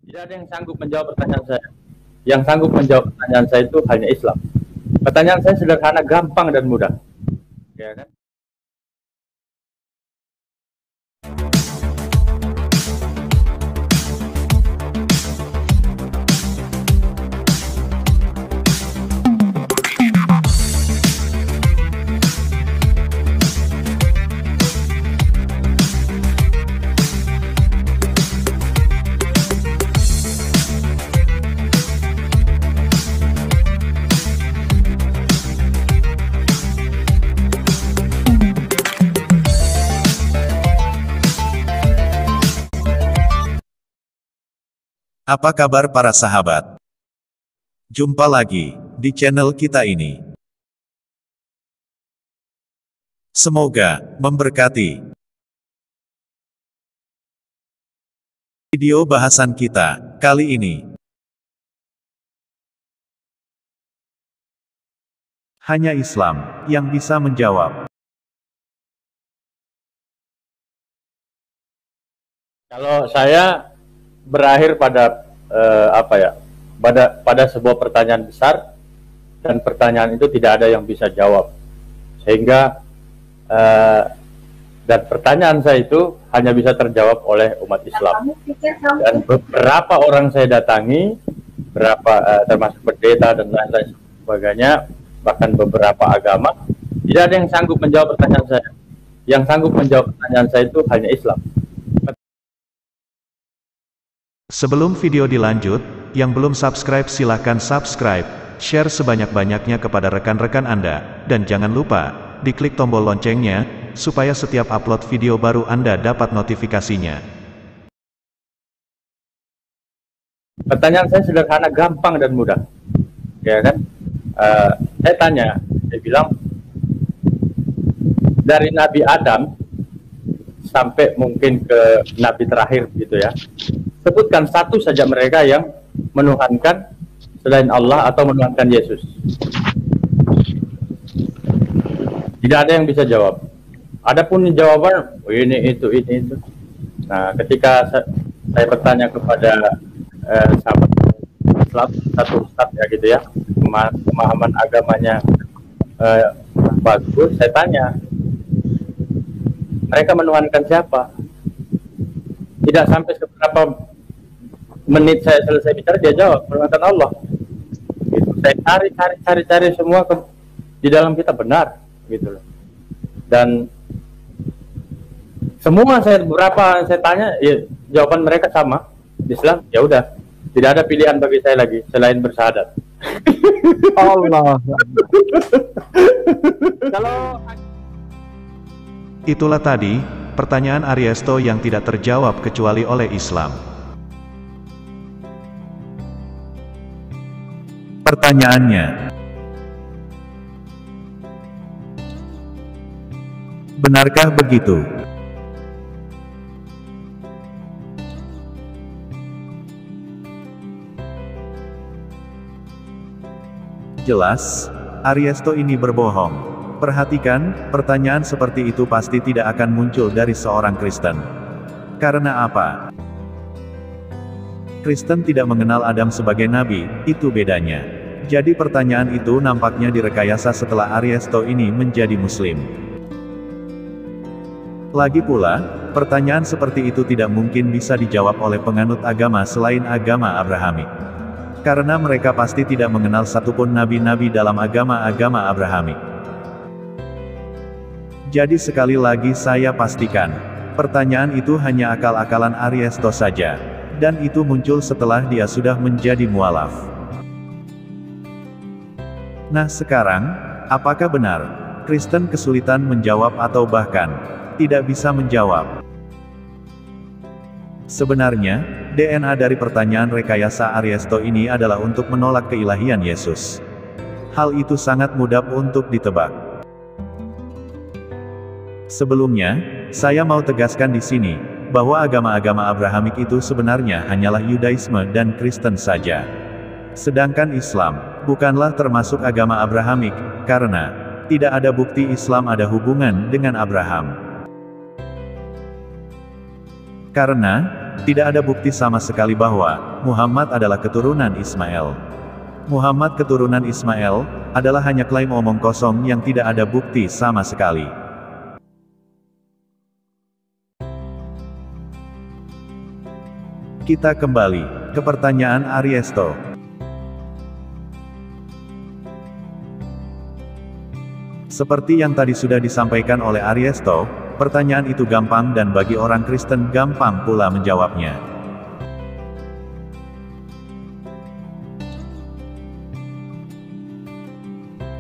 Tidak ada yang sanggup menjawab pertanyaan saya. Yang sanggup menjawab pertanyaan saya itu hanya Islam. Pertanyaan saya sederhana, gampang dan mudah. Ya kan? Apa kabar para sahabat? Jumpa lagi di channel kita ini. Semoga memberkati. Video bahasan kita kali ini hanya Islam yang bisa menjawab. Kalau saya berakhir pada pada sebuah pertanyaan besar, dan pertanyaan itu tidak ada yang bisa jawab, sehingga dan pertanyaan saya itu hanya bisa terjawab oleh umat Islam. Dan beberapa orang saya datangi, termasuk pendeta dan lain-lain sebagainya, bahkan beberapa agama, tidak ada yang sanggup menjawab pertanyaan saya. Yang sanggup menjawab pertanyaan saya itu hanya Islam. Sebelum video dilanjut, yang belum subscribe silahkan subscribe, share sebanyak-banyaknya kepada rekan-rekan Anda, dan jangan lupa, diklik tombol loncengnya, supaya setiap upload video baru Anda dapat notifikasinya. Pertanyaan saya sederhana, gampang dan mudah. Ya kan? Saya tanya, saya bilang, dari Nabi Adam sampai mungkin ke Nabi terakhir gitu ya, sebutkan satu saja mereka yang menuhankan selain Allah atau menuhankan Yesus. Tidak ada yang bisa jawab. Adapun jawaban, oh ini itu. Nah, ketika saya bertanya kepada sahabat Islam, satu ustadz ya gitu ya, pemahaman agamanya bagus, saya tanya, mereka menuhankan siapa? Tidak sampai seberapa menit saya selesai bicara, dia jawab, menuhankan Allah. Gitu. Saya cari semua di dalam kita benar, gitu loh. Dan semua berapa saya tanya, ya, jawaban mereka sama. Islam, ya udah, tidak ada pilihan bagi saya lagi selain bersyahadat. Allah. Kalau Itulah tadi, pertanyaan Ariesto yang tidak terjawab kecuali oleh Islam. Pertanyaannya, benarkah begitu? Jelas, Ariesto ini berbohong. Perhatikan, pertanyaan seperti itu pasti tidak akan muncul dari seorang Kristen. Karena apa? Kristen tidak mengenal Adam sebagai nabi, itu bedanya. Jadi pertanyaan itu nampaknya direkayasa setelah Ariesto ini menjadi Muslim. Lagi pula, pertanyaan seperti itu tidak mungkin bisa dijawab oleh penganut agama selain agama Abrahamik. Karena mereka pasti tidak mengenal satupun nabi-nabi dalam agama-agama Abrahamik. Jadi sekali lagi saya pastikan, pertanyaan itu hanya akal-akalan Ariesto saja. Dan itu muncul setelah dia sudah menjadi mualaf. Nah sekarang, apakah benar, Kristen kesulitan menjawab atau bahkan, tidak bisa menjawab? Sebenarnya, DNA dari pertanyaan rekayasa Ariesto ini adalah untuk menolak keilahian Yesus. Hal itu sangat mudah untuk ditebak. Sebelumnya, saya mau tegaskan di sini, bahwa agama-agama Abrahamik itu sebenarnya hanyalah Yudaisme dan Kristen saja. Sedangkan Islam, bukanlah termasuk agama Abrahamik, karena tidak ada bukti Islam ada hubungan dengan Abraham. Karena tidak ada bukti sama sekali bahwa Muhammad adalah keturunan Ismail. Muhammad keturunan Ismail adalah hanya klaim omong kosong yang tidak ada bukti sama sekali. Kita kembali ke pertanyaan Ariesto. Seperti yang tadi sudah disampaikan oleh Ariesto, pertanyaan itu gampang dan bagi orang Kristen gampang pula menjawabnya.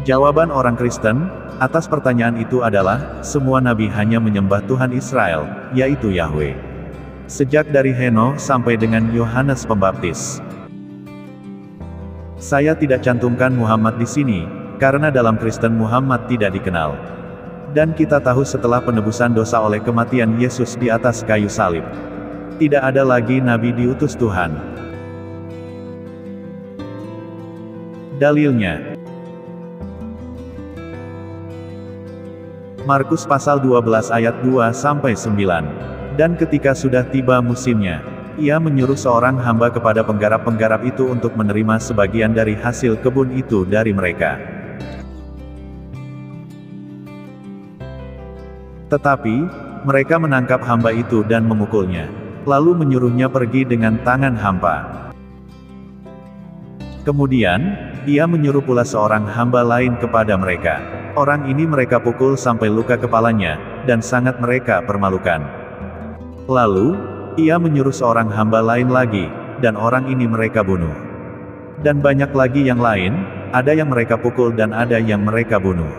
Jawaban orang Kristen atas pertanyaan itu adalah, semua nabi hanya menyembah Tuhan Israel, yaitu Yahweh. Sejak dari Henoh sampai dengan Yohanes Pembaptis. Saya tidak cantumkan Muhammad di sini, karena dalam Kristen Muhammad tidak dikenal. Dan kita tahu setelah penebusan dosa oleh kematian Yesus di atas kayu salib, tidak ada lagi nabi diutus Tuhan. Dalilnya, Markus pasal 12 ayat 2-9. Dan ketika sudah tiba musimnya, ia menyuruh seorang hamba kepada penggarap-penggarap itu untuk menerima sebagian dari hasil kebun itu dari mereka. Tetapi, mereka menangkap hamba itu dan memukulnya, lalu menyuruhnya pergi dengan tangan hampa. Kemudian, ia menyuruh pula seorang hamba lain kepada mereka. Orang ini mereka pukul sampai luka kepalanya, dan sangat mereka permalukan. Lalu, ia menyuruh seorang hamba lain lagi, dan orang ini mereka bunuh. Dan banyak lagi yang lain, ada yang mereka pukul dan ada yang mereka bunuh.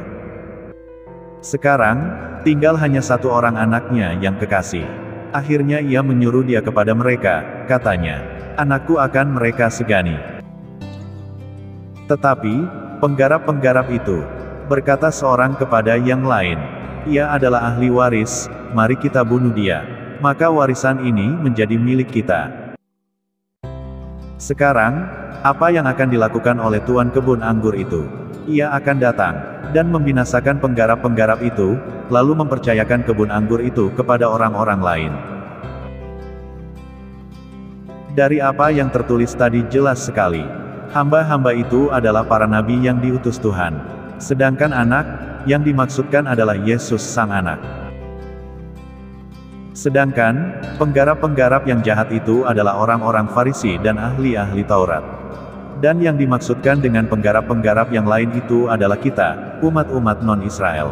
Sekarang, tinggal hanya satu orang anaknya yang kekasih. Akhirnya ia menyuruh dia kepada mereka, katanya, "Anakku akan mereka segani." Tetapi, penggarap-penggarap itu berkata seorang kepada yang lain, "Ia adalah ahli waris, mari kita bunuh dia. Maka warisan ini menjadi milik kita." Sekarang, apa yang akan dilakukan oleh tuan kebun anggur itu? Ia akan datang dan membinasakan penggarap-penggarap itu, lalu mempercayakan kebun anggur itu kepada orang-orang lain. Dari apa yang tertulis tadi jelas sekali, hamba-hamba itu adalah para nabi yang diutus Tuhan. Sedangkan anak yang dimaksudkan adalah Yesus Sang Anak. Sedangkan, penggarap-penggarap yang jahat itu adalah orang-orang Farisi dan ahli-ahli Taurat. Dan yang dimaksudkan dengan penggarap-penggarap yang lain itu adalah kita, umat-umat non-Israel.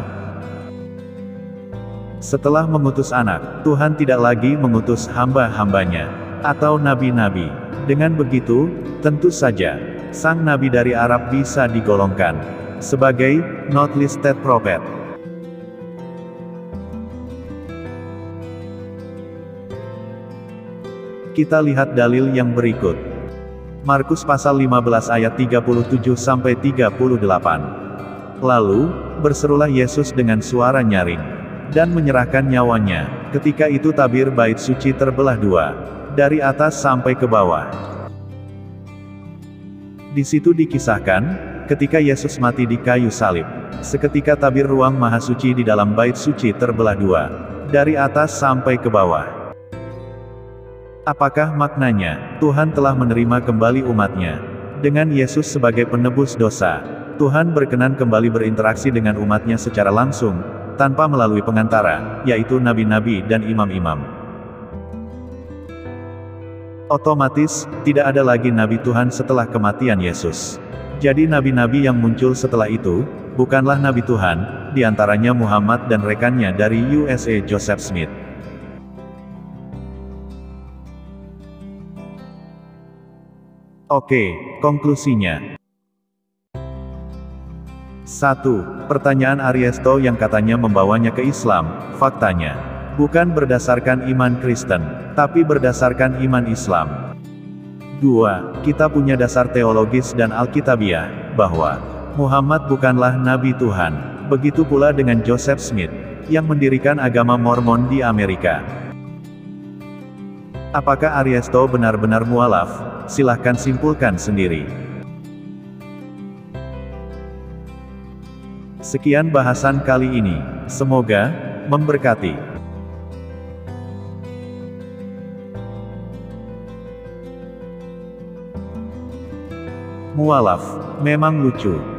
Setelah mengutus anak, Tuhan tidak lagi mengutus hamba-hambanya, atau nabi-nabi. Dengan begitu, tentu saja, sang nabi dari Arab bisa digolongkan sebagai not listed prophet. Kita lihat dalil yang berikut. Markus pasal 15 ayat 37-38. Lalu, berserulah Yesus dengan suara nyaring, dan menyerahkan nyawanya. Ketika itu tabir bait suci terbelah dua, dari atas sampai ke bawah. Di situ dikisahkan, ketika Yesus mati di kayu salib, seketika tabir ruang maha suci di dalam bait suci terbelah dua, dari atas sampai ke bawah. Apakah maknanya, Tuhan telah menerima kembali umatnya? Dengan Yesus sebagai penebus dosa, Tuhan berkenan kembali berinteraksi dengan umatnya secara langsung, tanpa melalui pengantara, yaitu nabi-nabi dan imam-imam. Otomatis, tidak ada lagi nabi Tuhan setelah kematian Yesus. Jadi nabi-nabi yang muncul setelah itu, bukanlah nabi Tuhan, diantaranya Muhammad dan rekannya dari USA Joseph Smith. Oke, konklusinya. 1. Pertanyaan Ariesto yang katanya membawanya ke Islam, faktanya bukan berdasarkan iman Kristen, tapi berdasarkan iman Islam. 2. Kita punya dasar teologis dan alkitabiah, bahwa Muhammad bukanlah Nabi Tuhan. Begitu pula dengan Joseph Smith, yang mendirikan agama Mormon di Amerika. Apakah Ariesto benar-benar mualaf? Silahkan simpulkan sendiri. Sekian bahasan kali ini. Semoga memberkati. Mualaf, memang lucu.